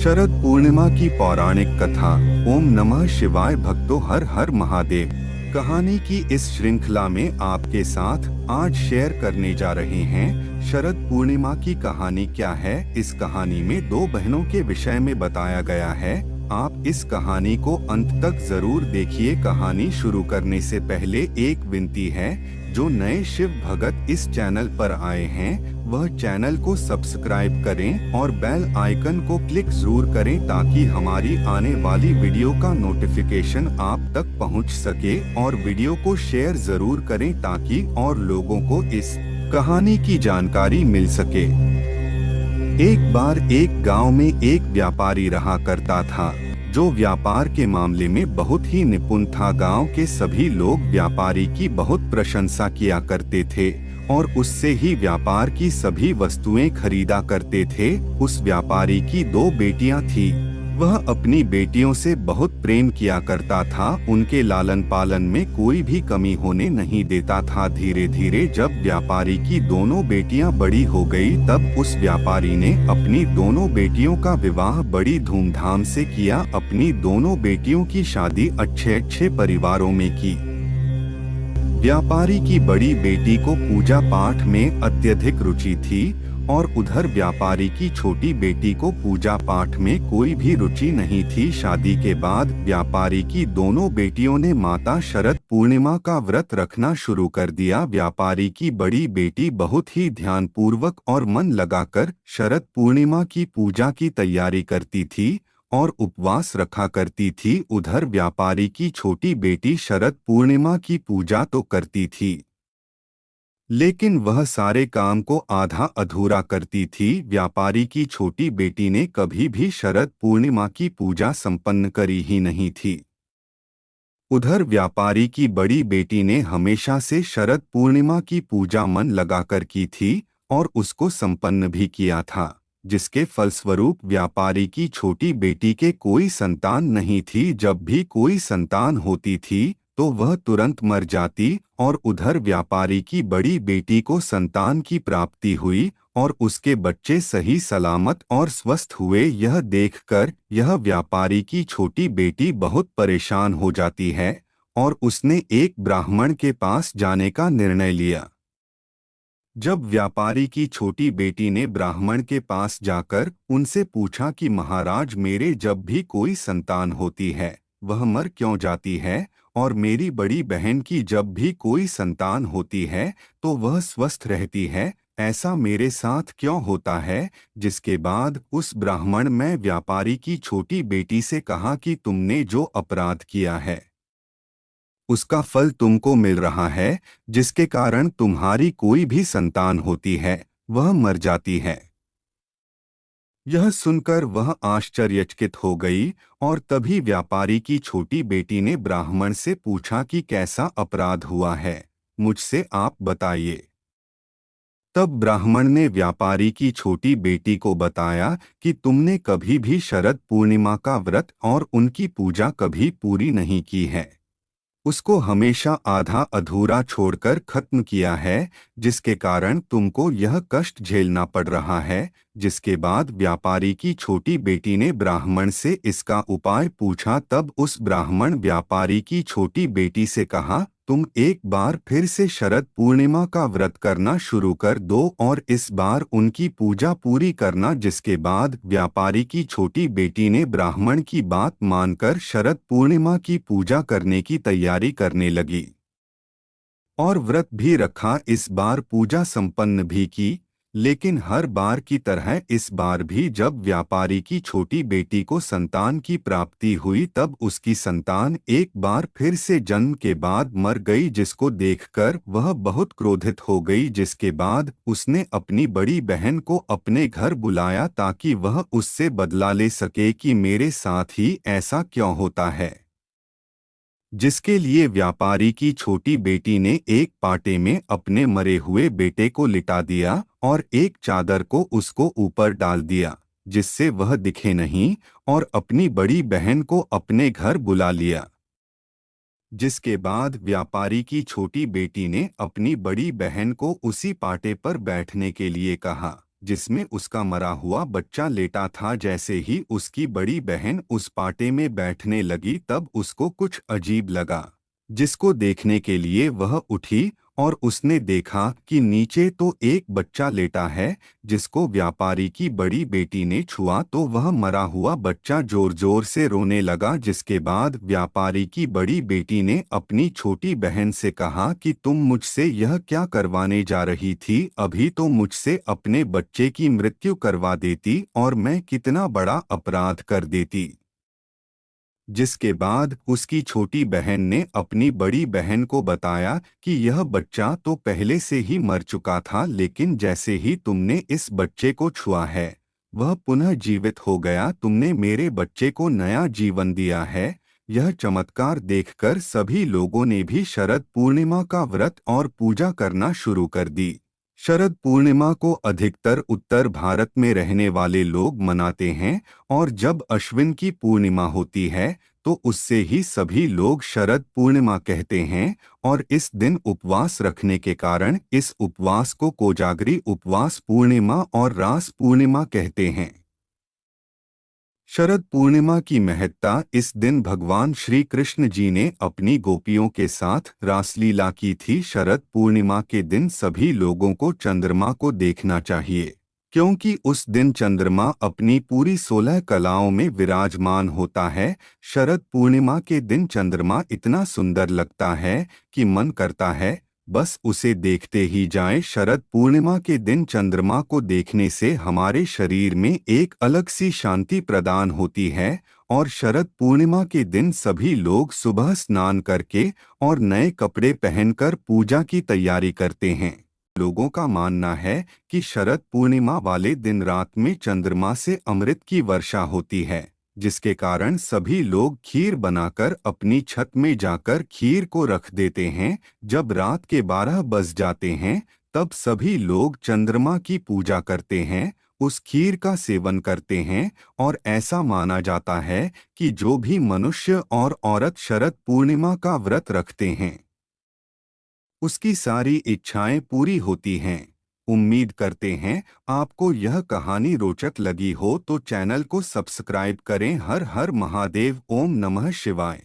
शरद पूर्णिमा की पौराणिक कथा। ओम नमः शिवाय भक्तों, हर हर महादेव। कहानी की इस श्रृंखला में आपके साथ आज शेयर करने जा रहे हैं शरद पूर्णिमा की कहानी क्या है। इस कहानी में दो बहनों के विषय में बताया गया है। आप इस कहानी को अंत तक जरूर देखिए। कहानी शुरू करने से पहले एक विनती है, जो नए शिव भगत इस चैनल पर आए हैं वह चैनल को सब्सक्राइब करें और बेल आइकन को क्लिक जरूर करें ताकि हमारी आने वाली वीडियो का नोटिफिकेशन आप तक पहुंच सके, और वीडियो को शेयर जरूर करें ताकि और लोगों को इस कहानी की जानकारी मिल सके। एक बार एक गांव में एक व्यापारी रहा करता था, जो व्यापार के मामले में बहुत ही निपुण था। गांव के सभी लोग व्यापारी की बहुत प्रशंसा किया करते थे और उससे ही व्यापार की सभी वस्तुएं खरीदा करते थे। उस व्यापारी की दो बेटियां थीं। वह अपनी बेटियों से बहुत प्रेम किया करता था। उनके लालन पालन में कोई भी कमी होने नहीं देता था। धीरे धीरे जब व्यापारी की दोनों बेटियां बड़ी हो गई, तब उस व्यापारी ने अपनी दोनों बेटियों का विवाह बड़ी धूमधाम से किया। अपनी दोनों बेटियों की शादी अच्छे अच्छे परिवारों में की। व्यापारी की बड़ी बेटी को पूजा पाठ में अत्यधिक रुचि थी और उधर व्यापारी की छोटी बेटी को पूजा पाठ में कोई भी रुचि नहीं थी। शादी के बाद व्यापारी की दोनों बेटियों ने माता शरद पूर्णिमा का व्रत रखना शुरू कर दिया। व्यापारी की बड़ी बेटी बहुत ही ध्यानपूर्वक और मन लगाकर शरद पूर्णिमा की पूजा की तैयारी करती थी और उपवास रखा करती थी। उधर व्यापारी की छोटी बेटी शरद पूर्णिमा की पूजा तो करती थी, लेकिन वह सारे काम को आधा अधूरा करती थी। व्यापारी की छोटी बेटी ने कभी भी शरद पूर्णिमा की पूजा संपन्न करी ही नहीं थी। उधर व्यापारी की बड़ी बेटी ने हमेशा से शरद पूर्णिमा की पूजा मन लगाकर की थी और उसको संपन्न भी किया था, जिसके फलस्वरूप व्यापारी की छोटी बेटी के कोई संतान नहीं थी। जब भी कोई संतान होती थी तो वह तुरंत मर जाती, और उधर व्यापारी की बड़ी बेटी को संतान की प्राप्ति हुई और उसके बच्चे सही सलामत और स्वस्थ हुए। यह देखकर यह व्यापारी की छोटी बेटी बहुत परेशान हो जाती है और उसने एक ब्राह्मण के पास जाने का निर्णय लिया। जब व्यापारी की छोटी बेटी ने ब्राह्मण के पास जाकर उनसे पूछा कि महाराज, मेरे जब भी कोई संतान होती है वह मर क्यों जाती है, और मेरी बड़ी बहन की जब भी कोई संतान होती है तो वह स्वस्थ रहती है, ऐसा मेरे साथ क्यों होता है। जिसके बाद उस ब्राह्मण ने व्यापारी की छोटी बेटी से कहा कि तुमने जो अपराध किया है उसका फल तुमको मिल रहा है, जिसके कारण तुम्हारी कोई भी संतान होती है वह मर जाती है। यह सुनकर वह आश्चर्यचकित हो गई और तभी व्यापारी की छोटी बेटी ने ब्राह्मण से पूछा कि कैसा अपराध हुआ है, मुझसे आप बताइए। तब ब्राह्मण ने व्यापारी की छोटी बेटी को बताया कि तुमने कभी भी शरद पूर्णिमा का व्रत और उनकी पूजा कभी पूरी नहीं की है, उसको हमेशा आधा अधूरा छोड़कर खत्म किया है, जिसके कारण तुमको यह कष्ट झेलना पड़ रहा है। जिसके बाद व्यापारी की छोटी बेटी ने ब्राह्मण से इसका उपाय पूछा। तब उस ब्राह्मण व्यापारी की छोटी बेटी से कहा, तुम एक बार फिर से शरद पूर्णिमा का व्रत करना शुरू कर दो और इस बार उनकी पूजा पूरी करना। जिसके बाद व्यापारी की छोटी बेटी ने ब्राह्मण की बात मानकर शरद पूर्णिमा की पूजा करने की तैयारी करने लगी और व्रत भी रखा। इस बार पूजा संपन्न भी की, लेकिन हर बार की तरह इस बार भी जब व्यापारी की छोटी बेटी को संतान की प्राप्ति हुई, तब उसकी संतान एक बार फिर से जन्म के बाद मर गई, जिसको देखकर वह बहुत क्रोधित हो गई। जिसके बाद उसने अपनी बड़ी बहन को अपने घर बुलाया ताकि वह उससे बदला ले सके कि मेरे साथ ही ऐसा क्यों होता है। जिसके लिए व्यापारी की छोटी बेटी ने एक पाटे में अपने मरे हुए बेटे को लिटा दिया और एक चादर को उसको ऊपर डाल दिया, जिससे वह दिखे नहीं, और अपनी बड़ी बहन को अपने घर बुला लिया। जिसके बाद व्यापारी की छोटी बेटी ने अपनी बड़ी बहन को उसी पाटे पर बैठने के लिए कहा। जिसमें उसका मरा हुआ बच्चा लेटा था। जैसे ही उसकी बड़ी बहन उस पाटे में बैठने लगी तब उसको कुछ अजीब लगा, जिसको देखने के लिए वह उठी और उसने देखा कि नीचे तो एक बच्चा लेटा है, जिसको व्यापारी की बड़ी बेटी ने छुआ तो वह मरा हुआ बच्चा जोर जोर से रोने लगा। जिसके बाद व्यापारी की बड़ी बेटी ने अपनी छोटी बहन से कहा कि तुम मुझसे यह क्या करवाने जा रही थी, अभी तो मुझसे अपने बच्चे की मृत्यु करवा देती और मैं कितना बड़ा अपराध कर देती। जिसके बाद उसकी छोटी बहन ने अपनी बड़ी बहन को बताया कि यह बच्चा तो पहले से ही मर चुका था, लेकिन जैसे ही तुमने इस बच्चे को छुआ है वह पुनः जीवित हो गया। तुमने मेरे बच्चे को नया जीवन दिया है। यह चमत्कार देखकर सभी लोगों ने भी शरद पूर्णिमा का व्रत और पूजा करना शुरू कर दी। शरद पूर्णिमा को अधिकतर उत्तर भारत में रहने वाले लोग मनाते हैं और जब अश्विन की पूर्णिमा होती है तो उससे ही सभी लोग शरद पूर्णिमा कहते हैं और इस दिन उपवास रखने के कारण इस उपवास को कोजागरी उपवास पूर्णिमा और रास पूर्णिमा कहते हैं। शरद पूर्णिमा की महत्ता। इस दिन भगवान श्री कृष्ण जी ने अपनी गोपियों के साथ रासलीला की थी। शरद पूर्णिमा के दिन सभी लोगों को चंद्रमा को देखना चाहिए, क्योंकि उस दिन चंद्रमा अपनी पूरी 16 कलाओं में विराजमान होता है। शरद पूर्णिमा के दिन चंद्रमा इतना सुंदर लगता है कि मन करता है बस उसे देखते ही जाएं। शरद पूर्णिमा के दिन चंद्रमा को देखने से हमारे शरीर में एक अलग सी शांति प्रदान होती है और शरद पूर्णिमा के दिन सभी लोग सुबह स्नान करके और नए कपड़े पहनकर पूजा की तैयारी करते हैं। लोगों का मानना है कि शरद पूर्णिमा वाले दिन रात में चंद्रमा से अमृत की वर्षा होती है, जिसके कारण सभी लोग खीर बनाकर अपनी छत में जाकर खीर को रख देते हैं। जब रात के 12 बज जाते हैं तब सभी लोग चंद्रमा की पूजा करते हैं, उस खीर का सेवन करते हैं और ऐसा माना जाता है कि जो भी मनुष्य और औरत शरद पूर्णिमा का व्रत रखते हैं उसकी सारी इच्छाएं पूरी होती हैं। उम्मीद करते हैं आपको यह कहानी रोचक लगी हो तो चैनल को सब्सक्राइब करें। हर हर महादेव। ओम नमः शिवाय।